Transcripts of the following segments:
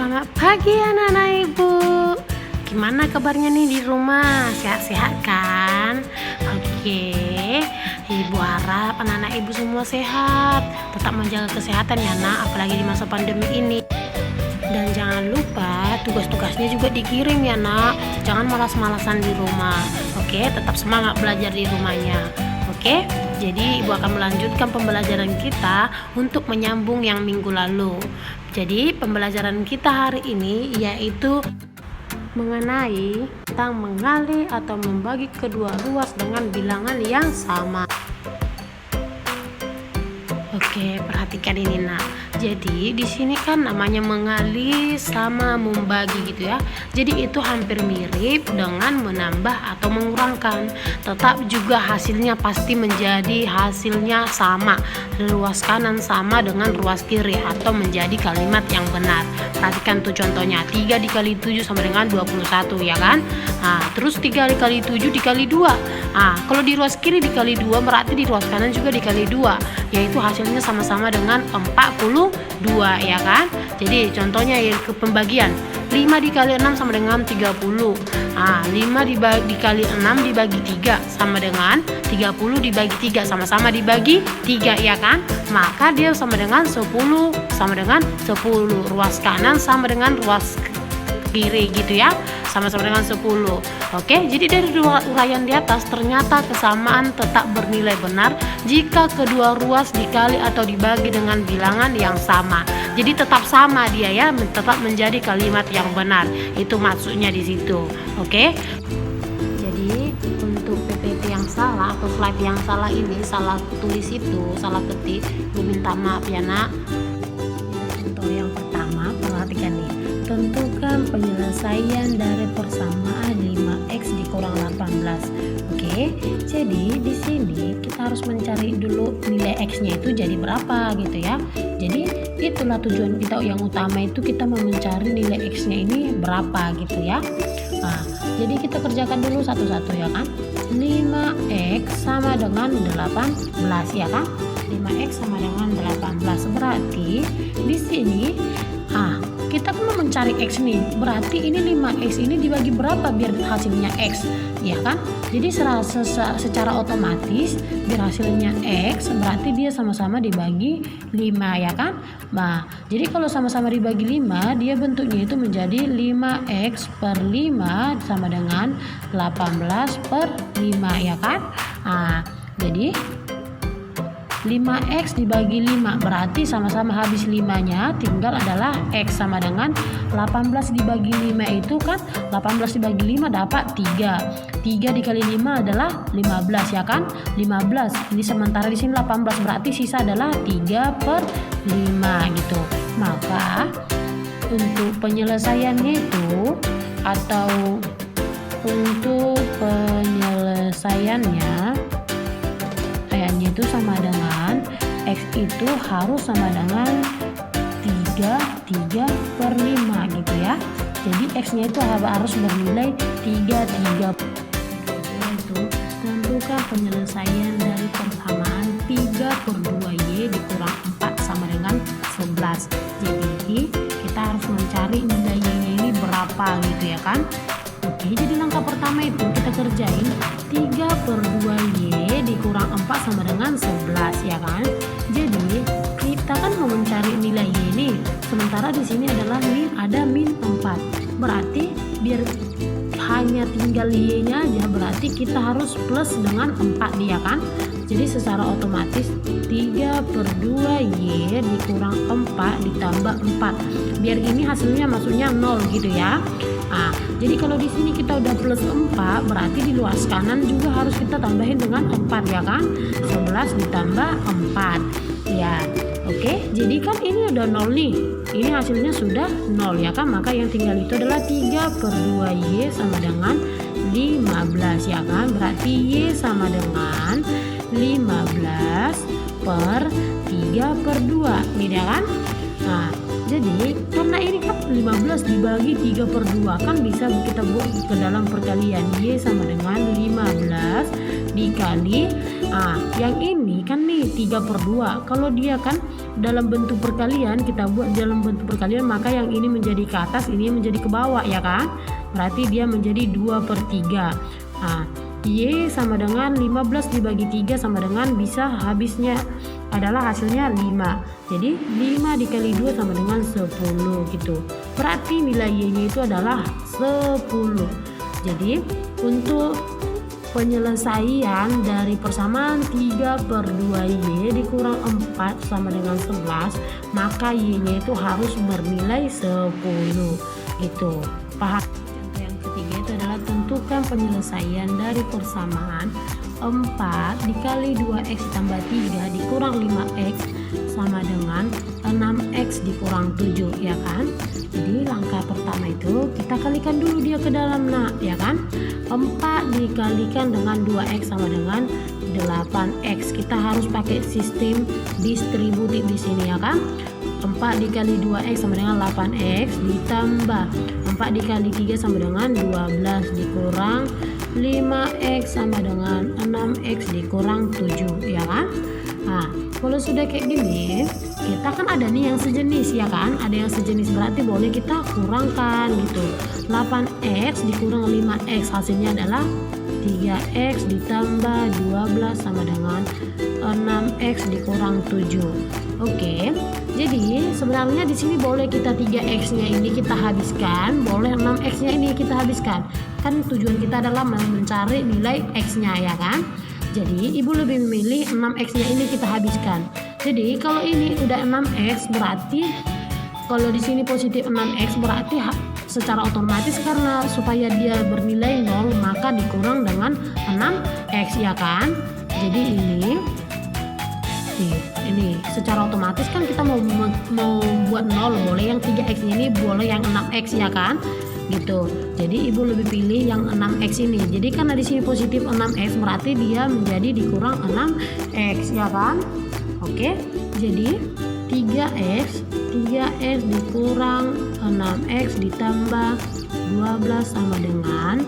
Selamat pagi anak-anak ibu. Gimana kabarnya nih di rumah? Sehat-sehat kan? Oke, ibu harap anak-anak ibu semua sehat. Tetap menjaga kesehatan ya nak, apalagi di masa pandemi ini. Dan jangan lupa tugas-tugasnya juga dikirim ya nak. Jangan malas-malasan di rumah. Oke, tetap semangat belajar di rumahnya. Oke, jadi ibu akan melanjutkan pembelajaran kita untuk menyambung yang minggu lalu. Jadi pembelajaran kita hari ini yaitu mengenai tentang mengali atau membagi kedua ruas dengan bilangan yang sama. Oke, perhatikan ini nak. Jadi di sini kan namanya mengali sama membagi gitu ya. Jadi itu hampir mirip dengan menambah atau mengurangkan. Tetap juga hasilnya pasti menjadi hasilnya sama. Ruas kanan sama dengan ruas kiri atau menjadi kalimat yang benar. Perhatikan tuh contohnya. 3 dikali 7 sama dengan 21 ya kan? Nah, terus 3 dikali 7 dikali 2. Nah, kalau di ruas kiri dikali 2 berarti di ruas kanan juga dikali 2. Yaitu hasilnya sama-sama dengan 42 ya kan. Jadi contohnya yang ke pembagian 5 dikali 6 sama dengan 30. Nah, 5 dikali 6 dibagi 3 sama dengan 30 dibagi 3 sama-sama dibagi 3 ya kan. Maka dia sama dengan 10 sama dengan 10. Ruas kanan sama dengan ruas kiri gitu ya, sama-sama dengan 10. Oke, jadi dari dua uraian di atas ternyata kesamaan tetap bernilai benar jika kedua ruas dikali atau dibagi dengan bilangan yang sama. Jadi tetap sama dia ya, tetap menjadi kalimat yang benar. Itu maksudnya di situ. Oke. Jadi untuk PPT yang salah atau slide yang salah ini, salah tulis itu, salah ketik, gue minta maaf ya nak. Contoh yang pertama, perhatikan nih. Tentukan penyelesaian dari persamaan 5x dikurang 18. Oke, jadi di sini kita harus mencari dulu nilai x-nya itu jadi berapa gitu ya. Jadi itulah tujuan kita yang utama, itu kita mau mencari nilai x-nya ini berapa gitu ya. Nah, jadi kita kerjakan dulu satu-satu ya kan. 5x sama dengan 18 ya kan. 5x sama dengan 18 berarti di sini kita kan mau mencari X nih, berarti ini 5X ini dibagi berapa biar hasilnya X, ya kan? Jadi secara otomatis biar hasilnya X berarti dia sama-sama dibagi 5 ya kan? Nah, jadi kalau sama-sama dibagi 5 dia bentuknya itu menjadi 5X per 5 sama dengan 18 per 5 ya kan? Nah, jadi 5x dibagi 5 berarti sama-sama habis 5-nya, tinggal adalah x sama dengan 18 dibagi 5 itu kan 18 dibagi 5 dapat 3 dikali 5 adalah 15 ya kan. 15 ini sementara di sini 18 berarti sisa adalah 3 per 5 gitu. Maka untuk penyelesaiannya itu atau untuk penyelesaiannya itu sama dengan X itu harus sama dengan 3 per 5 gitu ya. Jadi X nya itu harus bernilai 3 itu tentukan penyelesaian dari persamaan 3 per 2Y dikurang 4 sama dengan 11. Jadi kita harus mencari nilai Y nya ini berapa gitu ya kan. Oke, jadi langkah pertama itu kita kerjain 3 per 2Y dikurang 4 sama dengan 11 ya kan. Jadi kita kan mau mencari nilai Y ini, sementara di sini adalah ada min 4. Berarti biar hanya tinggal Y nya aja, berarti kita harus plus dengan 4 dia kan. Jadi secara otomatis 3 per 2Y dikurang 4 ditambah 4. Biar ini hasilnya maksudnya 0 gitu ya. Nah, jadi kalau di sini kita udah plus 4 berarti di luas kanan juga harus kita tambahin dengan 4 ya kan. 11 ditambah 4 ya. Oke, jadi kan ini udah 0 nih. Ini hasilnya sudah 0 ya kan. Maka yang tinggal itu adalah 3 per 2Y sama dengan 15 ya kan. Berarti Y sama dengan 15 per 3 per 2 ini ya kan. Nah, jadi karena ini kan 15 dibagi 3 per 2 kan bisa kita buat ke dalam perkalian. Y sama dengan 15 dikali yang ini kan nih 3/2. Kalau dia kan dalam bentuk perkalian, kita buat dalam bentuk perkalian, maka yang ini menjadi ke atas, ini menjadi ke bawah ya kan, berarti dia menjadi 2/3. Y sama dengan 15 dibagi 3 sama dengan bisa habisnya adalah hasilnya 5. Jadi 5 dikali 2 sama dengan 10 gitu. Berarti nilai Y-nya itu adalah 10. Jadi untuk penyelesaian dari persamaan 3/2Y dikurang 4 sama dengan 11, maka Y-nya itu harus bernilai 10 gitu. Paham? Contoh yang ketiga itu adalah tentukan penyelesaian dari persamaan 4 dikali 2x tambah 3 dikurang 5x sama dengan 6x dikurang 7 ya kan. Jadi langkah pertama itu kita kalikan dulu dia ke dalam ya kan. 4 dikalikan dengan 2x sama dengan 8x. Kita harus pakai sistem distributif di sini ya kan. 4 dikali 2x sama dengan 8x ditambah 4 dikali 3 sama dengan 12 dikurang 5x sama dengan 6x dikurang 7 ya kan. Kalau sudah kayak gini, kita kan ada nih yang sejenis ya kan, ada yang sejenis, berarti boleh kita kurangkan gitu. 8x dikurang 5x hasilnya adalah 3x ditambah 12 sama dengan 6x dikurang 7. Oke. Jadi sebenarnya di sini boleh kita 3x-nya ini kita habiskan, boleh 6x-nya ini kita habiskan. Kan tujuan kita adalah mencari nilai x-nya ya kan. Jadi ibu lebih memilih 6x-nya ini kita habiskan. Jadi kalau ini udah 6x berarti kalau di sini positif 6x berarti secara otomatis karena supaya dia bernilai 0 maka dikurang dengan 6x ya kan. Jadi ini secara otomatis kan kita mau buat 0, boleh yang 3x ini, boleh yang 6x ya kan gitu. Jadi ibu lebih pilih yang 6x ini. Jadi karena di sini positif 6x berarti dia menjadi dikurang 6x ya kan. Oke, jadi 3x dikurang 6x ditambah 12 sama dengan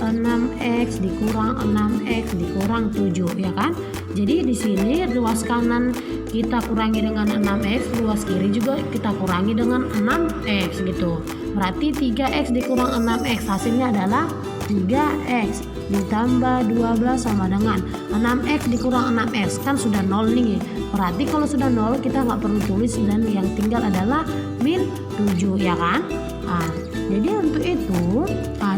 6x dikurang 6x dikurang 7 ya kan. Jadi di sini ruas kanan kita kurangi dengan 6x, ruas kiri juga kita kurangi dengan 6x gitu. Berarti 3x dikurang 6x hasilnya adalah 3x ditambah 12 sama dengan 6x dikurang 6x kan sudah 0 nih. Berarti kalau sudah 0 kita nggak perlu tulis dan yang tinggal adalah min 7 ya kan. Jadi untuk itu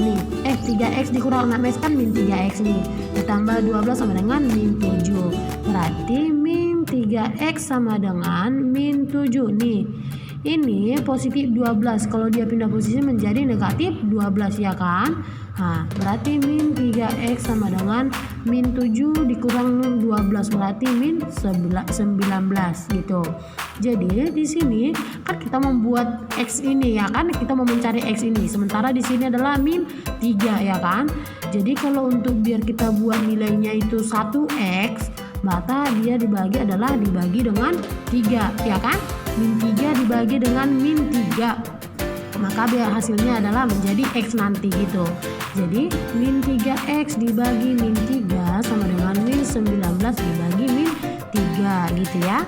nih 3x dikurang 6x kan min 3x nih, ditambah 12 sama dengan min 7, berarti min 3x sama dengan min 7 nih. Ini positif 12, kalau dia pindah posisi menjadi negatif 12 ya kan. Berarti min 3x sama dengan min 7 dikurang 12 berarti min 19 gitu. Jadi di sini kan kita membuat x ini ya kan, kita mau mencari x ini, sementara di sini adalah min 3 ya kan. Jadi kalau untuk biar kita buat nilainya itu 1x, maka dia dibagi dengan 3 ya kan. Min 3 dibagi dengan min 3, maka biar hasilnya adalah menjadi x nanti gitu. Jadi min 3x dibagi min 3 sama dengan min 19 dibagi min 3 gitu ya.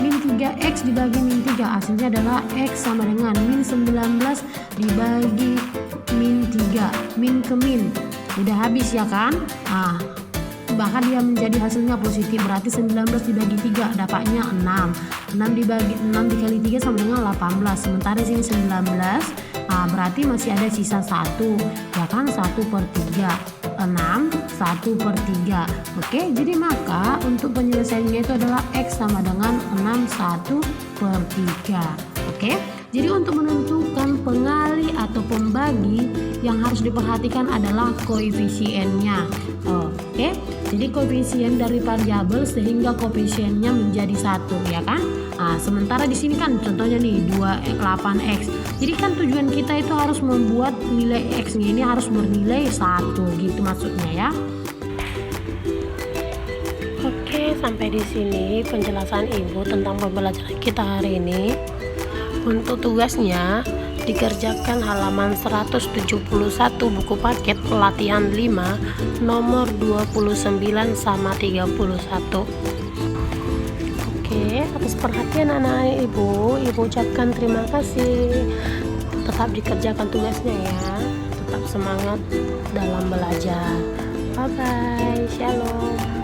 Min 3x dibagi min 3 hasilnya adalah x sama dengan min 19 dibagi min 3, min ke min udah habis ya kan. Bahkan dia menjadi hasilnya positif, berarti 19 dibagi 3 dapatnya 6 dibagi 6 dikali 3 sama dengan 18, sementara sini 19 berarti masih ada sisa 1 ya kan, 1/3 1/3. Oke, jadi maka untuk penyelesaiannya itu adalah x sama dengan 1/3. Oke, jadi untuk menentukan pengali atau pembagi yang harus diperhatikan adalah koefisiennya. Oke, jadi koefisien dari variabel sehingga koefisiennya menjadi 1 ya kan. Sementara di sini kan contohnya nih 8x. Jadi kan tujuan kita itu harus membuat nilai x-nya ini harus bernilai 1 gitu maksudnya ya. Oke, sampai di sini penjelasan Ibu tentang pembelajaran kita hari ini. Untuk tugasnya, dikerjakan halaman 171 buku paket latihan 5 nomor 29 sama 31. Oke, atas perhatian anak-anak ibu ucapkan terima kasih. Tetap dikerjakan tugasnya ya, tetap semangat dalam belajar. Bye bye, shalom.